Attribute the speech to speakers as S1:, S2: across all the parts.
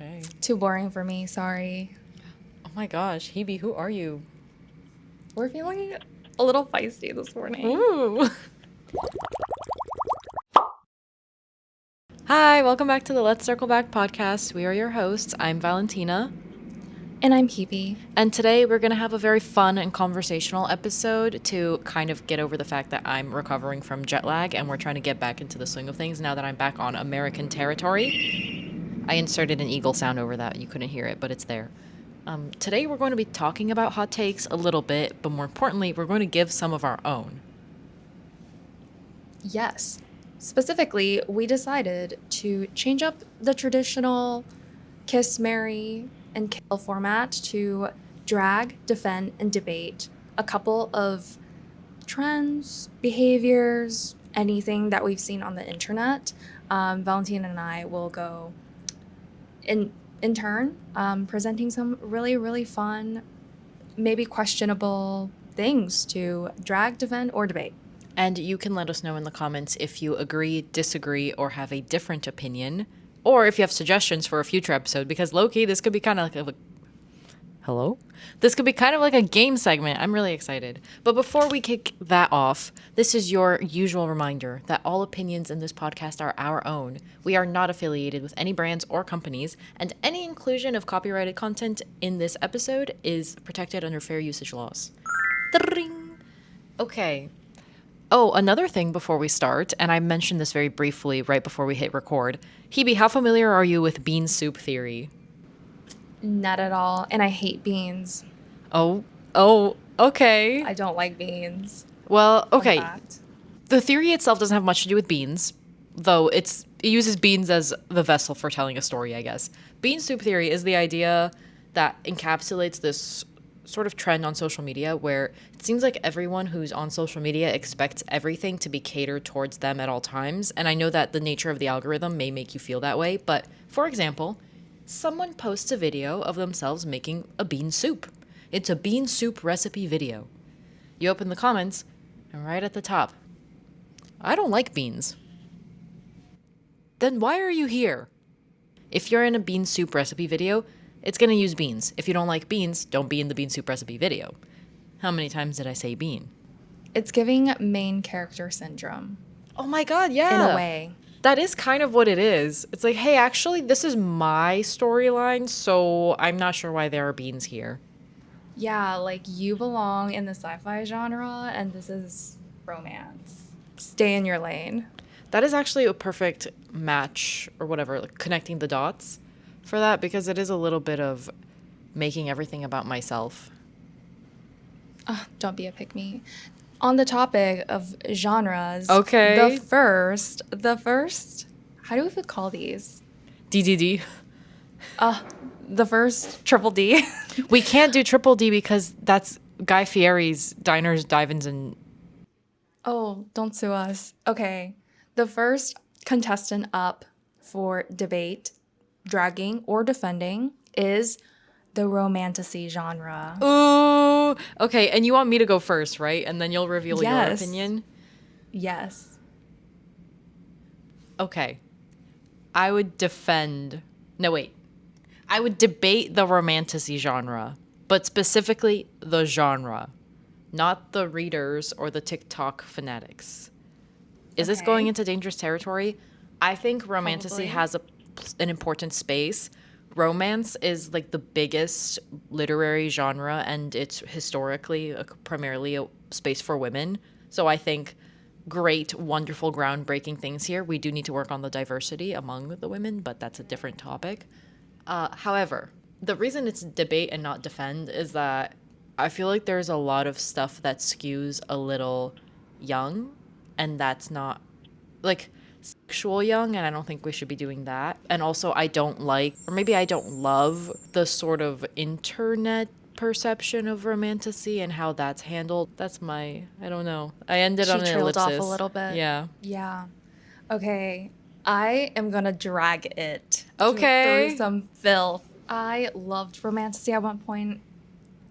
S1: Okay.
S2: Too boring for me, sorry.
S1: Oh my gosh, Hebe, who are you?
S2: We're feeling a little feisty this morning.
S1: Ooh. Hi, welcome back to the Let's Circle Back podcast. We are your hosts. I'm Valentina.
S2: And I'm Hebe.
S1: And today we're going to have a very fun and conversational episode to kind of get over the fact that I'm recovering from jet lag and we're trying to get back into the swing of things now that I'm back on American territory. I inserted an eagle sound over that. You couldn't hear it, but it's there. Today we're going to be talking about hot takes a little bit, but more importantly, we're going to give some of our own.
S2: Yes. Specifically, we decided to change up the traditional kiss, marry, and kill format to drag, defend, and debate a couple of trends, behaviors, anything that we've seen on the internet. Valentina and I will go in turn, presenting some really, really fun, maybe questionable things to drag, defend, or debate.
S1: And you can let us know in the comments if you agree, disagree, or have a different opinion, or if you have suggestions for a future episode, because low-key, this could be kind of like a... Hello? This could be kind of like a game segment. I'm really excited. But before we kick that off, this is your usual reminder that all opinions in this podcast are our own. We are not affiliated with any brands or companies, and any inclusion of copyrighted content in this episode is protected under fair usage laws. Ding! Okay. Oh, another thing before we start, and I mentioned this very briefly right before we hit record. Hebe, how familiar are you with bean soup theory?
S2: Not at all. And I hate beans.
S1: Oh, okay.
S2: I don't like beans.
S1: Well, okay.
S2: Fun fact.
S1: The theory itself doesn't have much to do with beans, though it uses beans as the vessel for telling a story, I guess. Bean soup theory is the idea that encapsulates this sort of trend on social media where it seems like everyone who's on social media expects everything to be catered towards them at all times. And I know that the nature of the algorithm may make you feel that way, but for example, someone posts a video of themselves making a bean soup. It's a bean soup recipe video. You open the comments, and right at the top, I don't like beans. Then why are you here? If you're in a bean soup recipe video, it's going to use beans. If you don't like beans, don't be in the bean soup recipe video. How many times did I say bean?
S2: It's giving main character syndrome.
S1: Oh my god, yeah.
S2: In a way.
S1: That is kind of what it is. It's like, hey, actually, this is my storyline, so I'm not sure why there are beans here.
S2: Yeah, like you belong in the sci-fi genre and this is romance. Stay in your lane.
S1: That is actually a perfect match or whatever, like connecting the dots for that, because it is a little bit of making everything about myself.
S2: Don't be a pick-me. On the topic of genres,
S1: Okay.
S2: the first, how do we call these?
S1: DDD.
S2: The first triple D.
S1: We can't do triple D because that's Guy Fieri's Diners, Dive-Ins, and...
S2: Oh, don't sue us. Okay. The first contestant up for debate, dragging, or defending is the romantasy genre.
S1: Ooh. Okay, and you want me to go first, right? And then you'll reveal your opinion?
S2: Yes.
S1: Okay. I would defend... No, wait. I would debate the romantasy genre, but specifically the genre, not the readers or the TikTok fanatics. Is this going into dangerous territory? I think romantasy has an important space. Romance is like the biggest literary genre, and it's historically primarily a space for women. So I think great, wonderful, groundbreaking things here. We do need to work on the diversity among the women, but that's a different topic. However, the reason it's debate and not defend is that I feel like there's a lot of stuff that skews a little young, and that's not like sexual young, and I don't think we should be doing that. And also I don't like, or maybe I don't love, the sort of internet perception of romantasy and how that's handled. That's I don't know. I ended on an ellipsis.
S2: She trailed off a little bit.
S1: Yeah.
S2: Yeah. Okay. I am going to drag it.
S1: Okay.
S2: Through some filth. I loved romantasy at one point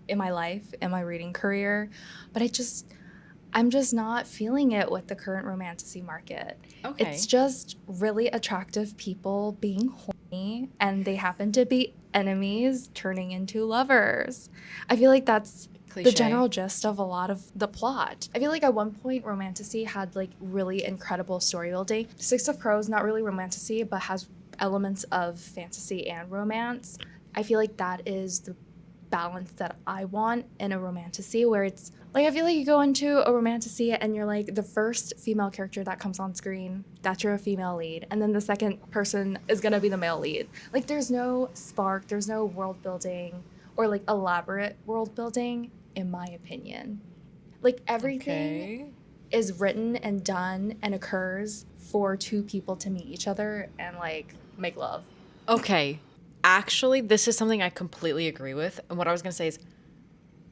S2: in my life, in my reading career, but I'm just not feeling it with the current romantasy market.
S1: Okay.
S2: It's just really attractive people being horny, and they happen to be enemies turning into lovers. I feel like that's the
S1: Cliche.
S2: general gist of a lot of the plot. I feel like at one point romantasy had like really incredible story building. Six of Crows, not really romantasy, but has elements of fantasy and romance. I feel like that is the balance that I want in a romantasy, where it's like I feel like you go into a romantasy and you're like the first female character that comes on screen, that's your female lead, and then the second person is gonna be the male lead. Like there's no spark, there's no world building or like elaborate world building, in my opinion. Like everything is written and done and occurs for two people to meet each other and like make love.
S1: Okay. Actually, this is something I completely agree with. And what I was going to say is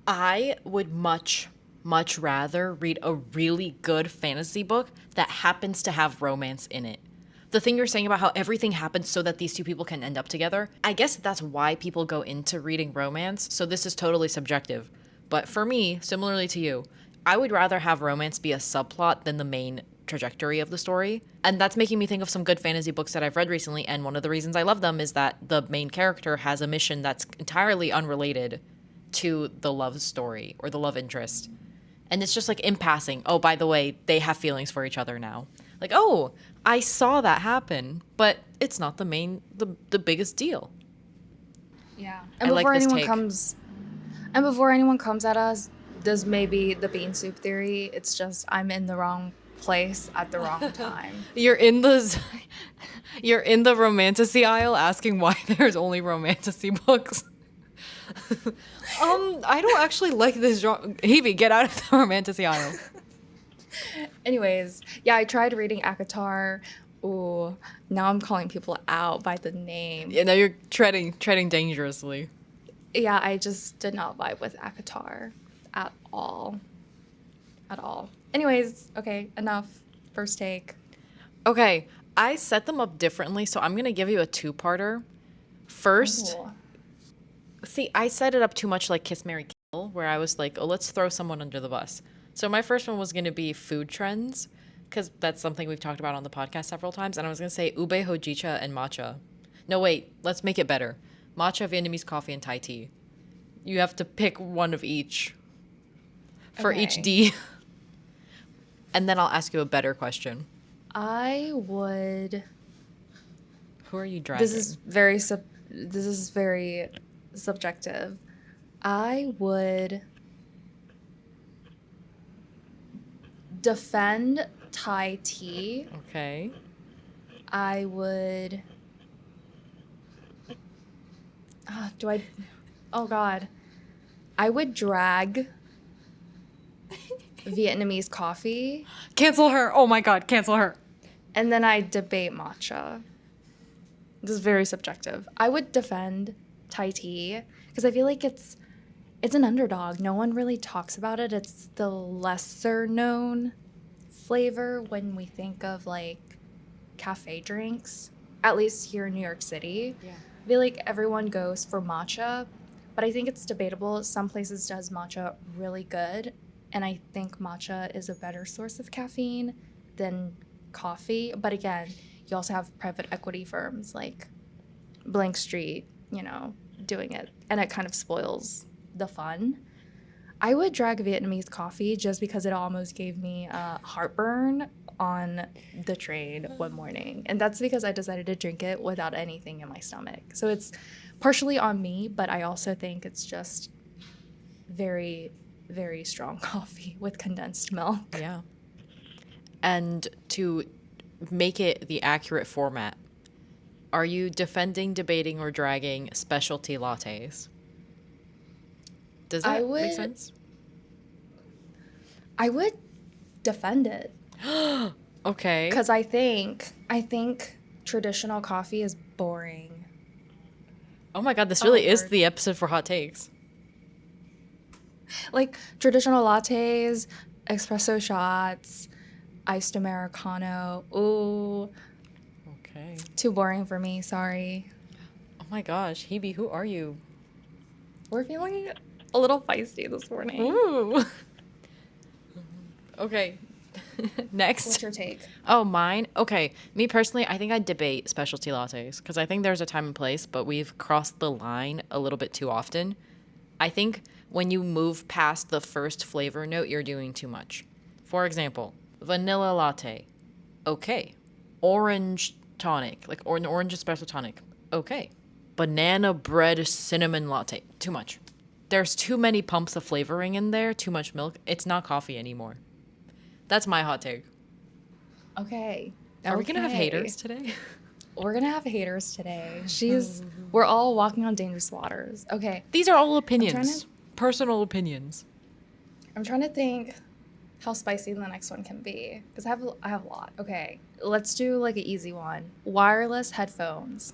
S1: I would much, much rather read a really good fantasy book that happens to have romance in it. The thing you're saying about how everything happens so that these two people can end up together, I guess that's why people go into reading romance. So this is totally subjective. But for me, similarly to you, I would rather have romance be a subplot than the main trajectory of the story. And that's making me think of some good fantasy books that I've read recently. And one of the reasons I love them is that the main character has a mission that's entirely unrelated to the love story or the love interest. And it's just like in passing, oh, by the way, they have feelings for each other now. Like, oh, I saw that happen, but it's not the biggest deal.
S2: Yeah.
S1: I
S2: And
S1: like
S2: before
S1: this
S2: anyone
S1: take.
S2: comes at us, this may be the bean soup theory. It's just I'm in the wrong place at the wrong time.
S1: You're in the romantasy aisle asking why there's only romantasy books. I don't actually like this genre. Hebe, get out of the romantasy aisle.
S2: Anyways, yeah, I tried reading ACOTAR. Ooh, now I'm calling people out by the name.
S1: Yeah, now you're treading dangerously.
S2: Yeah, I just did not vibe with ACOTAR at all. At all. Anyways, okay, enough. First take.
S1: Okay, I set them up differently, so I'm gonna give you a two-parter. First,
S2: Ooh.
S1: see, I set it up too much like Kiss, Marry, Kill, where I was like, oh, let's throw someone under the bus. So my first one was gonna be food trends, because that's something we've talked about on the podcast several times, and I was gonna say ube, hojicha, and matcha. No, wait, let's make it better. Matcha, Vietnamese coffee, and Thai tea. You have to pick one of each for each
S2: Okay.
S1: D. And then I'll ask you a better question.
S2: I would.
S1: Who are you dragging?
S2: This is very subjective. I would defend Thai tea.
S1: Okay.
S2: I would. Oh God. I would drag Vietnamese coffee,
S1: Cancel her. Oh my God, cancel her.
S2: and then I debate matcha. This is very subjective. I would defend Thai tea because I feel like it's an underdog. No one really talks about it. It's the lesser known flavor when we think of like cafe drinks, at least here in New York City.
S1: Yeah.
S2: I feel like everyone goes for matcha, but I think it's debatable. Some places does matcha really good, and I think matcha is a better source of caffeine than coffee. But again, you also have private equity firms like Blank Street, doing it, and it kind of spoils the fun. I would drag Vietnamese coffee just because it almost gave me heartburn on the train one morning. And that's because I decided to drink it without anything in my stomach. So it's partially on me, but I also think it's just very, very strong coffee with condensed milk.
S1: Yeah. And to make it the accurate format, are you defending, debating, or dragging specialty lattes? Does that make sense?
S2: I would defend it.
S1: Okay.
S2: Because I think traditional coffee is boring.
S1: Oh my God, this really is
S2: Lord.
S1: the episode for hot takes.
S2: Like traditional lattes, espresso shots, iced Americano. Ooh,
S1: Okay.
S2: too boring for me. Sorry.
S1: Oh my gosh, Hebe, who are you?
S2: We're feeling a little feisty this morning.
S1: Ooh. Okay. Next.
S2: What's your take?
S1: Oh, mine? Okay. Me personally, I think I'd debate specialty lattes because I think there's a time and place, but we've crossed the line a little bit too often. I think when you move past the first flavor note, you're doing too much. For example, vanilla latte. Okay. Orange tonic, like or an orange espresso tonic. Okay. Banana bread cinnamon latte. Too much. There's too many pumps of flavoring in there, too much milk. It's not coffee anymore. That's my hot take.
S2: Okay.
S1: Are we gonna have haters today?
S2: We're gonna have haters today. We're all walking on dangerous waters. Okay.
S1: These are all opinions. Personal opinions.
S2: I'm trying to think how spicy the next one can be because I have a lot. Okay. Let's do like an easy one. Wireless headphones.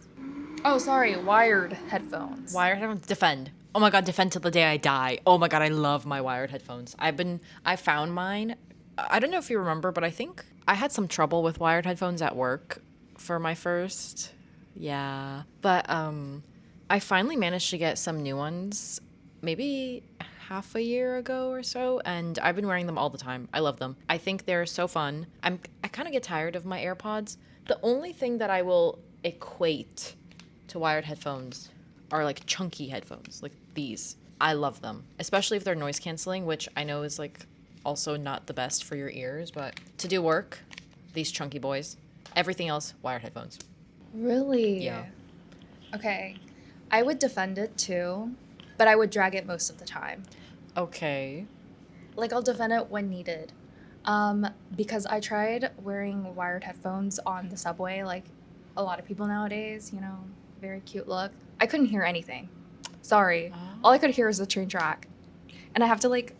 S2: Oh, sorry, wired headphones.
S1: Wired headphones. Defend. Oh my god, defend till the day I die. Oh my god, I love my wired headphones. I found mine. I don't know if you remember, but I think I had some trouble with wired headphones at work for my first. Yeah. But I finally managed to get some new ones maybe half a year ago or so, and I've been wearing them all the time. I love them. I think they're so fun. I kind of get tired of my AirPods. The only thing that I will equate to wired headphones are like chunky headphones, like these. I love them, especially if they're noise canceling, which I know is like also not the best for your ears, but to do work, these chunky boys. Everything else, wired headphones.
S2: Really?
S1: Yeah.
S2: Okay. I would defend it too, but I would drag it most of the time.
S1: Okay.
S2: Like I'll defend it when needed. Because I tried wearing wired headphones on the subway, like a lot of people nowadays, you know, very cute look. I couldn't hear anything. Sorry. All I could hear was the train track. And I have to like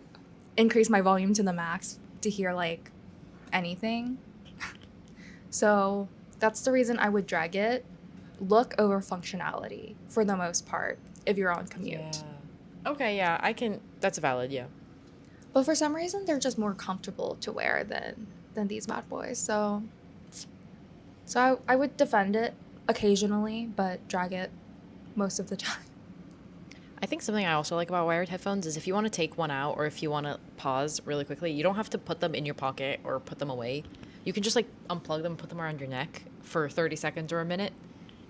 S2: increase my volume to the max to hear like anything. So that's the reason I would drag it. Look over functionality for the most part if you're on commute.
S1: Yeah. Okay, yeah, that's valid, yeah.
S2: But for some reason they're just more comfortable to wear than these bad boys. So I would defend it occasionally, but drag it most of the time.
S1: I think something I also like about wired headphones is if you want to take one out or if you want to pause really quickly, you don't have to put them in your pocket or put them away. You can just like unplug them, put them around your neck for 30 seconds or a minute.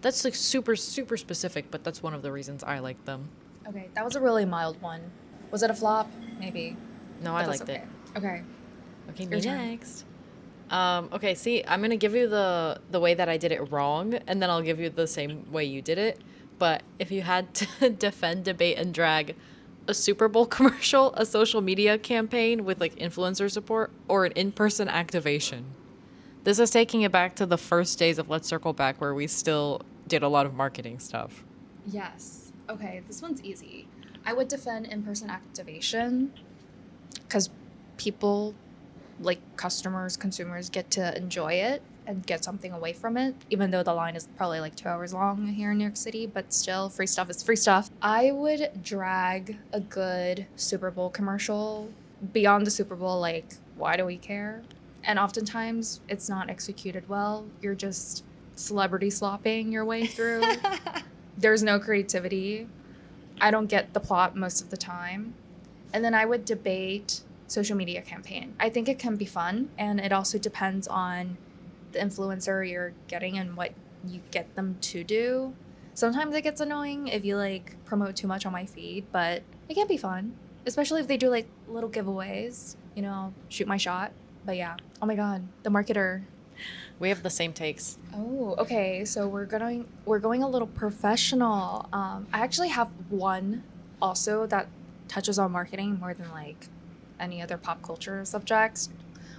S1: That's like super, super specific, but that's one of the reasons I like them.
S2: Okay, that was a really mild one. Was it a flop? Maybe.
S1: No,
S2: But
S1: I
S2: that's
S1: liked it.
S2: Okay.
S1: Okay,
S2: Your
S1: me
S2: turn.
S1: next. Okay, see, I'm gonna give you the way that I did it wrong, and then I'll give you the same way you did it. But if you had to defend, debate, and drag a Super Bowl commercial, a social media campaign with like influencer support, or an in-person activation, this is taking it back to the first days of Let's Circle Back, where we still did a lot of marketing stuff.
S2: Yes. Okay, this one's easy. I would defend in-person activation because people, like customers, consumers, get to enjoy it and get something away from it, even though the line is probably like 2 hours long here in New York City, but still, free stuff is free stuff. I would drag a good Super Bowl commercial beyond the Super Bowl, like, why do we care? And oftentimes, it's not executed well. You're just celebrity slopping your way through. There's no creativity. I don't get the plot most of the time. And then I would debate social media campaign. I think it can be fun, and it also depends on the influencer you're getting and what you get them to do. Sometimes it gets annoying if you like promote too much on my feed, but it can be fun, especially if they do like little giveaways, you know, shoot my shot. But yeah, oh my god, the marketer.
S1: We have the same takes.
S2: Oh, okay. So we're going a little professional. I actually have one also that touches on marketing more than like any other pop culture subjects.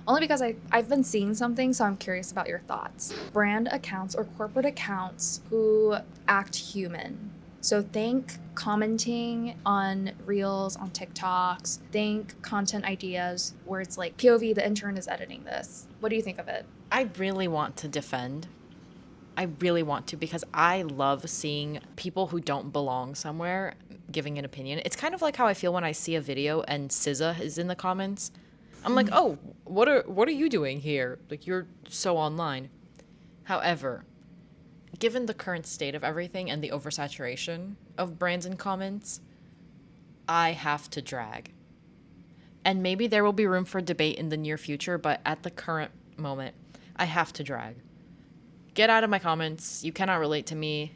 S2: Only because I've been seeing something, so I'm curious about your thoughts. Brand accounts or corporate accounts who act human. So think commenting on reels, on TikToks, think content ideas where it's like POV, the intern is editing this. What do you think of it?
S1: I really want to defend. I really want to because I love seeing people who don't belong somewhere giving an opinion. It's kind of like how I feel when I see a video and SZA is in the comments. I'm like, oh, what are you doing here? Like, you're so online. However, given the current state of everything and the oversaturation of brands and comments, I have to drag. And maybe there will be room for debate in the near future, but at the current moment, I have to drag. Get out of my comments. You cannot relate to me.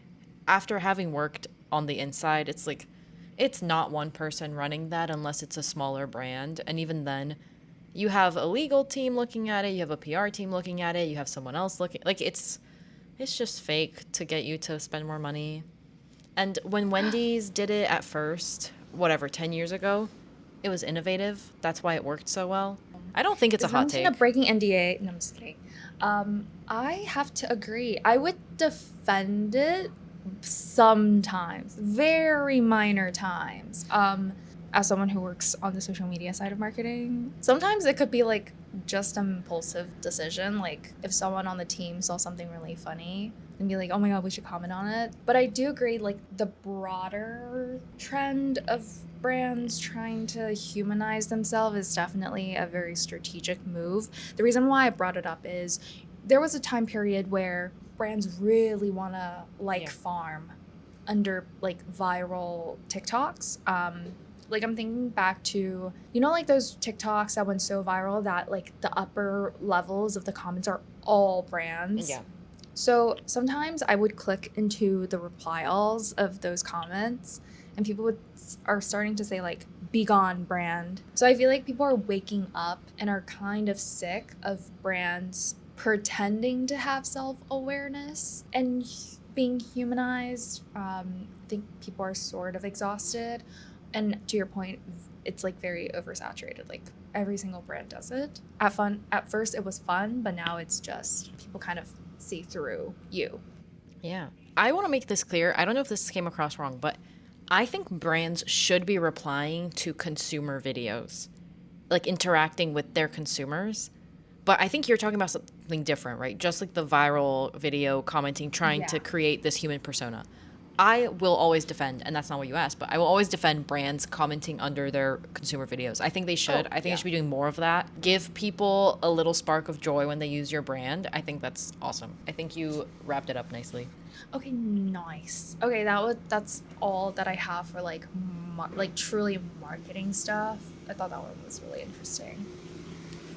S1: After having worked on the inside, it's like, it's not one person running that unless it's a smaller brand. And even then, you have a legal team looking at it, you have a PR team looking at it, you have someone else looking. Like, it's just fake to get you to spend more money. And when Wendy's did it at first, whatever, 10 years ago, it was innovative. That's why it worked so well. I don't think it's a hot take.
S2: Valentina breaking NDA. No, I'm just kidding. I have to agree. I would defend it sometimes, very minor times. As someone who works on the social media side of marketing, sometimes it could be like just an impulsive decision. Like if someone on the team saw something really funny and be like, oh my God, we should comment on it. But I do agree, like the broader trend of brands trying to humanize themselves is definitely a very strategic move. The reason why I brought it up is there was a time period where brands really want to farm under like viral TikToks. Like I'm thinking back to, like those TikToks that went so viral that like the upper levels of the comments are all brands.
S1: Yeah.
S2: So sometimes I would click into the reply alls of those comments and people are starting to say like, be gone brand. So I feel like people are waking up and are kind of sick of brands pretending to have self-awareness and being humanized. I think people are sort of exhausted. And to your point, it's like very oversaturated. Like every single brand does it. At first it was fun, but now it's just people kind of see through you.
S1: Yeah. I want to make this clear. I don't know if this came across wrong, but I think brands should be replying to consumer videos, like interacting with their consumers. But I think you're talking about something different, right? Just like the viral video commenting, trying to create this human persona. I will always defend, and that's not what you asked, but I will always defend brands commenting under their consumer videos. I think they should. I think they should be doing more of that. Give people a little spark of joy when they use your brand. I think that's awesome. I think you wrapped it up nicely.
S2: Okay, nice. Okay, that's all that I have for like truly marketing stuff. I thought that one was really interesting.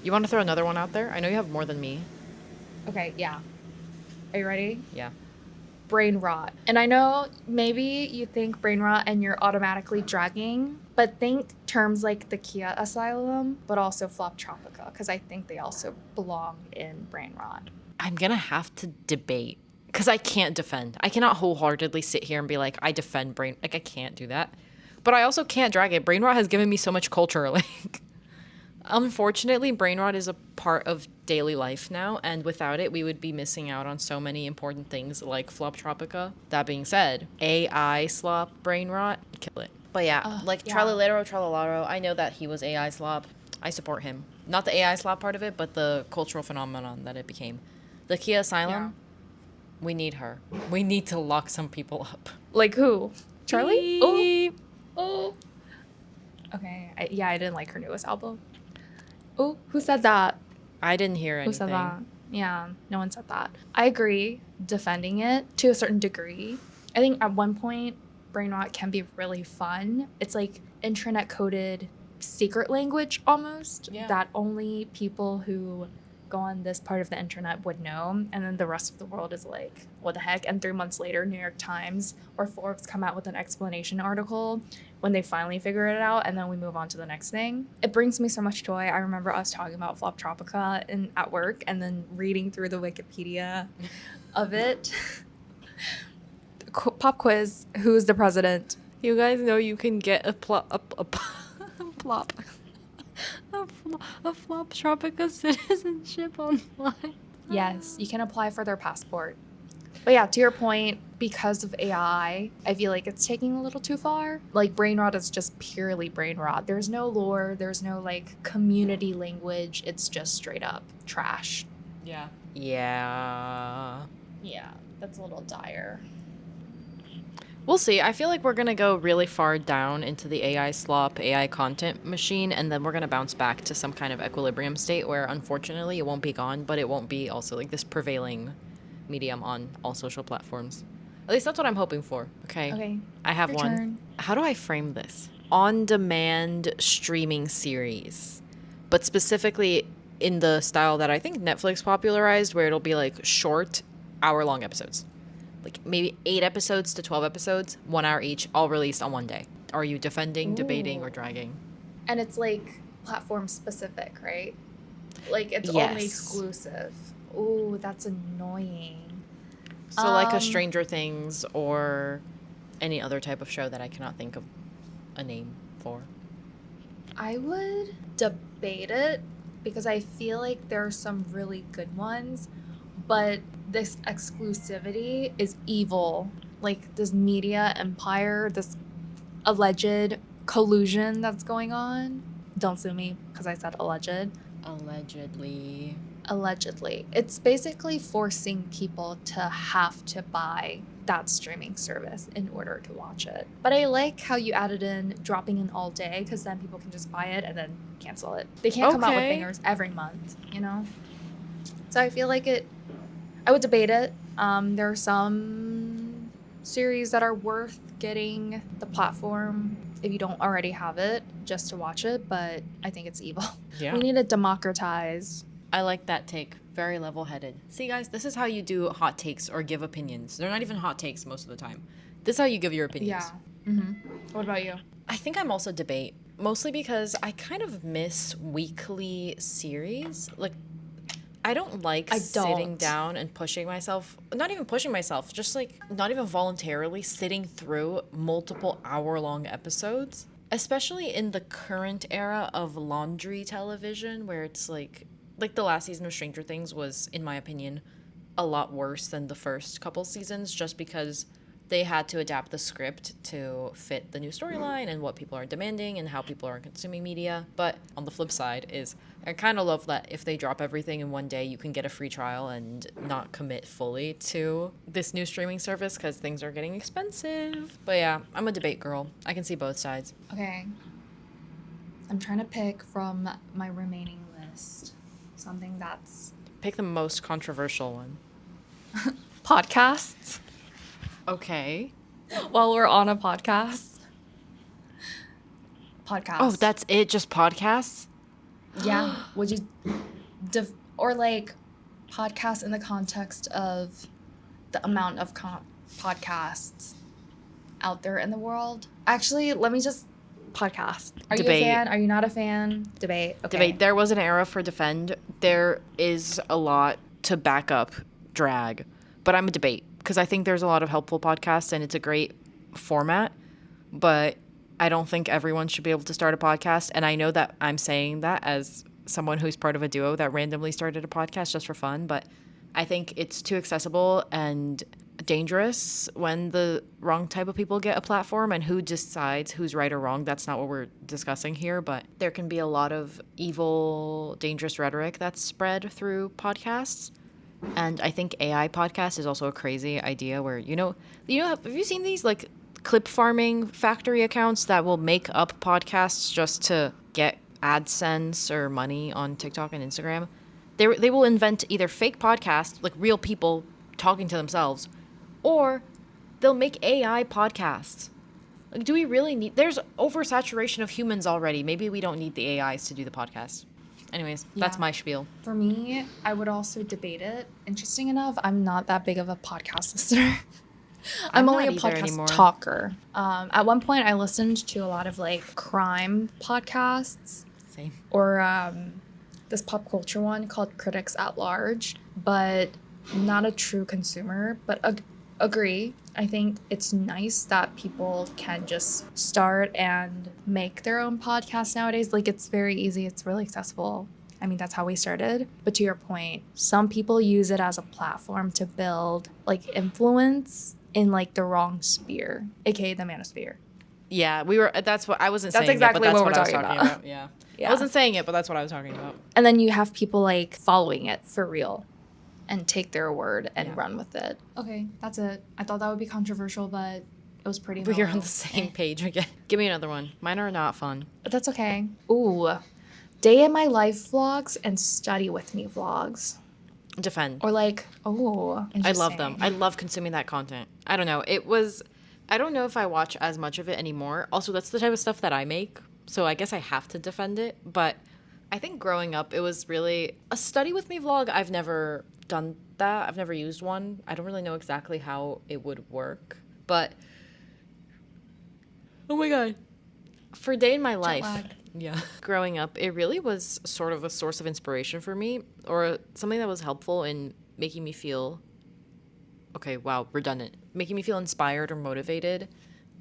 S1: You want to throw another one out there? I know you have more than me.
S2: Okay, yeah. Are you ready?
S1: Yeah.
S2: Brain rot. And I know maybe you think brain rot and you're automatically dragging, but think terms like the Kia Asylum, but also Flop Tropica, because I think they also belong in brain rot.
S1: I'm going to have to debate because I can't defend. I cannot wholeheartedly sit here and be like, I defend brain. Like, I can't do that. But I also can't drag it. Brain rot has given me so much culture. Like, unfortunately, brain rot is a part of daily life now, and without it, we would be missing out on so many important things like Flop Tropica. That being said, AI slop brain rot, kill it. But yeah, Tralilero, Tralilaro, I know that he was AI slop. I support him. Not the AI slop part of it, but the cultural phenomenon that it became. The Kia Asylum, we need her. We need to lock some people up.
S2: Like who? Charlie?
S1: Beep.
S2: Oh. Okay, I didn't like her newest album. Oh, who said that?
S1: I didn't hear anything.
S2: Who said that? Yeah, no one said that. I agree, defending it to a certain degree. I think at one point, brain rot can be really fun. It's like intranet coded secret language almost that only people who go on this part of the internet would know. And then the rest of the world is like, what the heck? And 3 months later, New York Times or Forbes come out with an explanation article when they finally figure it out, and then we move on to the next thing. It brings me so much joy. I remember us talking about Flop Tropica at work and then reading through the Wikipedia of it. Pop quiz, who's the president?
S1: You guys know you can get a Flop Tropica citizenship online.
S2: Yes, you can apply for their passport. But yeah, to your point, because of AI, I feel like it's taking a little too far. Like brain rot is just purely brain rot. There's no lore, there's no like community language. It's just straight up trash.
S1: Yeah,
S2: that's a little dire.
S1: We'll see. I feel like we're going to go really far down into the AI slop, AI content machine, and then we're going to bounce back to some kind of equilibrium state where, unfortunately, it won't be gone, but it won't be also like this prevailing medium on all social platforms. At least that's what I'm hoping for. Okay.
S2: Okay.
S1: I have
S2: Your
S1: one.
S2: turn.
S1: How do I frame this? on-demand streaming series, but specifically in the style that I think Netflix popularized, where it'll be like short, hour-long episodes. Like maybe 8 episodes to 12 episodes, 1 hour each, all released on one day. Are you defending, debating, or dragging?
S2: And it's like platform specific, right? Like it's
S1: Yes.
S2: only exclusive. Ooh, that's annoying.
S1: So like a Stranger Things or any other type of show that I cannot think of a name for.
S2: I would debate it because I feel like there are some really good ones, but this exclusivity is evil. Like this media empire, this alleged collusion that's going on. Don't sue me because I said alleged. Allegedly. It's basically forcing people to have to buy that streaming service in order to watch it. But I like how you added in dropping in all day, because then people can just buy it and then cancel it. They can't come out with
S1: Okay.
S2: bangers every month, you know? So I feel like I would debate it. There are some series that are worth getting the platform if you don't already have it just to watch it, but I think it's evil.
S1: Yeah.
S2: We need to democratize.
S1: I like that take. Very level-headed. See, guys, this is how you do hot takes or give opinions. They're not even hot takes most of the time. This is how you give your opinions.
S2: Yeah. What about you?
S1: I think I'm also debate, mostly because I kind of miss weekly series. Like, I don't like sitting
S2: don't.
S1: down and pushing myself. Not even pushing myself, just like not even voluntarily sitting through multiple hour-long episodes. Especially in the current era of laundry television, where it's like the last season of Stranger Things was, in my opinion, a lot worse than the first couple seasons, just because they had to adapt the script to fit the new storyline and what people are demanding and how people are consuming media. But on the flip side is I kind of love that if they drop everything in one day, you can get a free trial and not commit fully to this new streaming service because things are getting expensive. But yeah, I'm a debate girl. I can see both sides.
S2: Okay. I'm trying to pick from my remaining list something that's
S1: Pick the most controversial one.
S2: podcasts.
S1: Okay.
S2: While we're on a podcast. Podcast.
S1: Oh, that's it? Just podcasts?
S2: Yeah. Would you or like podcasts in the context of the amount of podcasts out there in the world? Actually, let me just podcast. Are
S1: Debate.
S2: you a fan? Are you not a fan? Debate. Okay.
S1: Debate. There was an era for defend. There is a lot to back up drag, but I'm a debate because I think there's a lot of helpful podcasts and it's a great format, but I don't think everyone should be able to start a podcast. And I know that I'm saying that as someone who's part of a duo that randomly started a podcast just for fun, but I think it's too accessible and dangerous when the wrong type of people get a platform, and who decides who's right or wrong. That's not what we're discussing here, but there can be a lot of evil, dangerous rhetoric that's spread through podcasts. And I think AI podcast is also a crazy idea where, have you seen these like clip farming factory accounts that will make up podcasts just to get AdSense or money on TikTok and Instagram? They will invent either fake podcasts, like real people talking to themselves, or they'll make AI podcasts. Like, do we really need... There's oversaturation of humans already. Maybe we don't need the AIs to do the podcast. Anyways, that's
S2: Yeah.
S1: my spiel.
S2: For me, I would also debate it. Interesting enough, I'm not that big of a podcast listener. I'm only a
S1: not either
S2: podcast
S1: anymore.
S2: talker. At one point, I listened to a lot of like crime podcasts
S1: Same.
S2: or this pop culture one called Critics at Large, but not a true consumer. But agree. I think it's nice that people can just start and make their own podcast nowadays. Like, it's very easy. It's really accessible. I mean, that's how we started. But to your point, some people use it as a platform to build like influence in like the wrong sphere, aka the manosphere.
S1: Yeah, that's what I wasn't
S2: That's
S1: saying
S2: exactly
S1: it, but that's
S2: what
S1: what,
S2: we're
S1: I was
S2: talking
S1: talking
S2: about.
S1: about. Yeah.
S2: Yeah.
S1: I wasn't saying it, but that's what I was talking about.
S2: And then you have people like following it for real and take their word and
S1: Yeah.
S2: run with it. Okay, that's it. I thought that would be controversial, but it was pretty
S1: We're on
S2: mellow.
S1: the same page again. Give me another one. Mine are not fun.
S2: But that's okay. Ooh. Day in my life vlogs and study with me vlogs.
S1: Defend.
S2: Or like, oh,
S1: I love them.
S2: interesting.
S1: I love consuming that content. I don't know. It was I don't know if I watch as much of it anymore. Also, that's the type of stuff that I make, so I guess I have to defend it. But I think growing up, it was really a study with me vlog. I've never done that. I've never used one. I don't really know exactly how it would work. But oh my god. For day in my life.
S2: lag.
S1: Yeah. Growing up, it really was sort of a source of inspiration for me, or something that was helpful in making me feel, okay, wow, redundant, making me feel inspired or motivated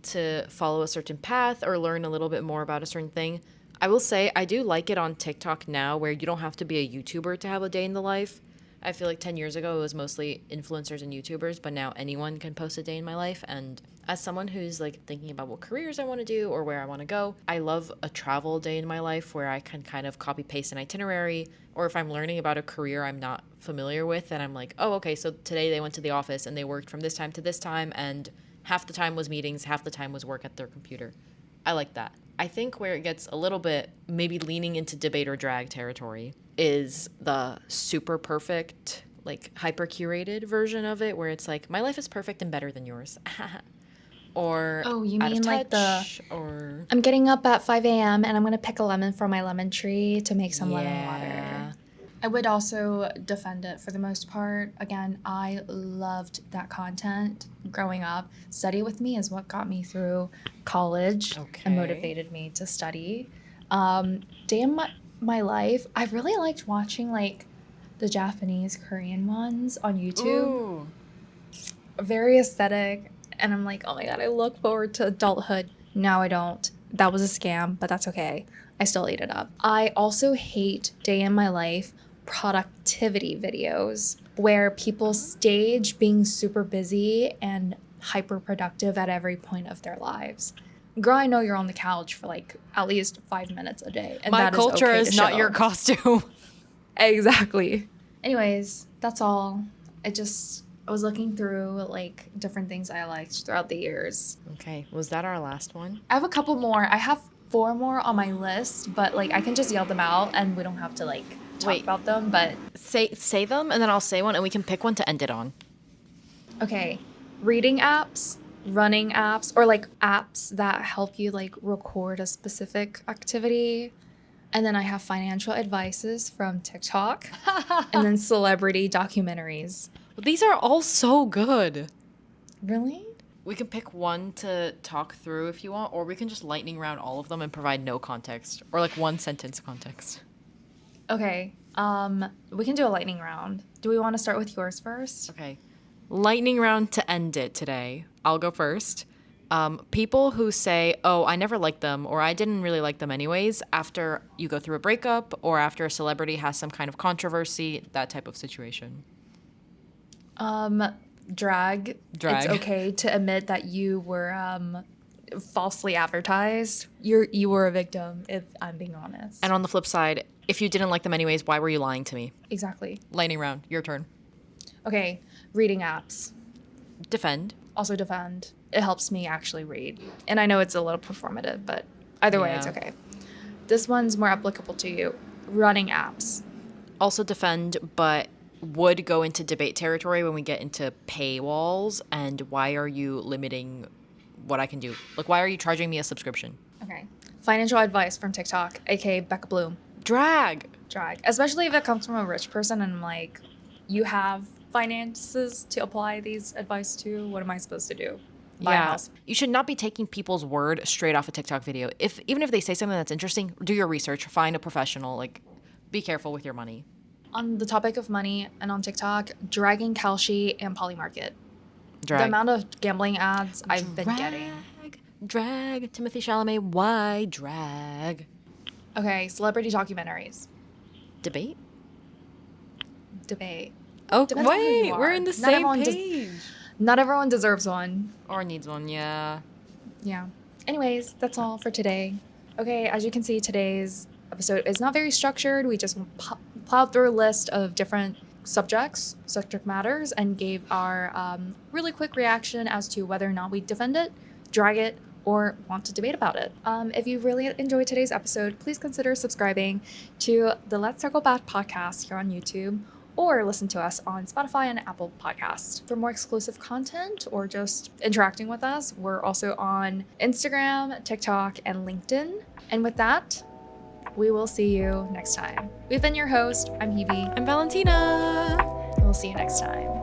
S1: to follow a certain path or learn a little bit more about a certain thing. I will say I do like it on TikTok now, where you don't have to be a YouTuber to have a day in the life. I feel like 10 years ago it was mostly influencers and YouTubers, but now anyone can post a day in my life. And as someone who's like thinking about what careers I want to do or where I want to go, I love a travel day in my life where I can kind of copy paste an itinerary, or if I'm learning about a career I'm not familiar with and I'm like, oh, okay, so today they went to the office and they worked from this time to this time, and half the time was meetings, half the time was work at their computer. I like that. I think where it gets a little bit maybe leaning into debate or drag territory is the super perfect, like hyper curated version of it, where it's like, my life is perfect and better than yours. Or
S2: Oh, you
S1: out of
S2: mean like
S1: touch, or
S2: I'm getting up at 5 a.m. and I'm going to pick a lemon from my lemon tree to make some lemon water.
S1: yeah.
S2: I would also defend it for the most part. Again, I loved that content growing up. Study with me is what got me through college
S1: Okay.
S2: and motivated me to study. Day in my life, I really liked watching like the Japanese Korean ones on YouTube.
S1: Ooh.
S2: Very aesthetic. And I'm like, oh my God, I look forward to adulthood. Now I don't. That was a scam, but that's okay. I still ate it up. I also hate day in my life productivity videos where people stage being super busy and hyper productive at every point of their lives. Girl, I know you're on the couch for like at least 5 minutes a day. And
S1: My
S2: that
S1: culture
S2: okay
S1: is
S2: to
S1: not
S2: show.
S1: your costume.
S2: Exactly. Anyways, that's all. I was looking through like different things I liked throughout the years.
S1: Okay, was that our last one?
S2: I have a couple more. I have 4 more on my list, but like I can just yell them out and we don't have to like talk
S1: Wait.
S2: about them. But
S1: Say them, and then I'll say one, and we can pick one to end it on.
S2: okay, reading apps, running apps, or like apps that help you like record a specific activity. And then I have financial advices from TikTok, and then celebrity documentaries.
S1: These are all so good.
S2: Really?
S1: We can pick one to talk through if you want, or we can just lightning round all of them and provide no context, or like one sentence context.
S2: Okay. We can do a lightning round. Do we want to start with yours first?
S1: Okay. Lightning round to end it today. I'll go first. People who say, oh, I never liked them, or I didn't really like them anyways, after you go through a breakup or after a celebrity has some kind of controversy, that type of situation.
S2: Drag.
S1: Drag.
S2: It's okay to admit that you were falsely advertised. You were a victim, if I'm being honest.
S1: And on the flip side, if you didn't like them anyways, why were you lying to me?
S2: Exactly.
S1: Lightning round, your turn.
S2: Okay, reading apps.
S1: Defend.
S2: Also defend. It helps me actually read. And I know it's a little performative, but either way, it's
S1: Yeah.
S2: okay. This one's more applicable to you. Running apps.
S1: Also defend, but would go into debate territory when we get into paywalls and why are you limiting what I can do? Like, why are you charging me a subscription?
S2: Okay. Financial advice from TikTok, aka Becca Bloom.
S1: Drag.
S2: Drag. Especially if it comes from a rich person and I'm like, you have finances to apply these advice to. What am I supposed to do? Buy a
S1: Yeah.
S2: house.
S1: You should not be taking people's word straight off a TikTok video. Even if they say something that's interesting, do your research, find a professional, like be careful with your money.
S2: On the topic of money and on TikTok, dragging Kalshi and Polymarket.
S1: Drag.
S2: The amount of gambling ads I've been getting.
S1: Drag. Timothy Chalamet, why drag?
S2: Okay, celebrity documentaries.
S1: Debate?
S2: Debate.
S1: Oh,
S2: Depends on who you
S1: wait,
S2: are.
S1: we're in the
S2: Not
S1: same
S2: everyone
S1: page.
S2: Not everyone deserves one.
S1: Or needs one, yeah.
S2: Yeah. Anyways, that's all for today. Okay, as you can see, today's episode is not very structured. We just plowed through a list of different subject matters, and gave our really quick reaction as to whether or not we defend it, drag it, or want to debate about it. If you really enjoyed today's episode, please consider subscribing to the Let's Circle Back podcast here on YouTube, or listen to us on Spotify and Apple Podcasts. For more exclusive content or just interacting with us, we're also on Instagram, TikTok, and LinkedIn. And with that, we will see you next time. We've been your host. I'm Hebe.
S1: I'm Valentina.
S2: And we'll see you next time.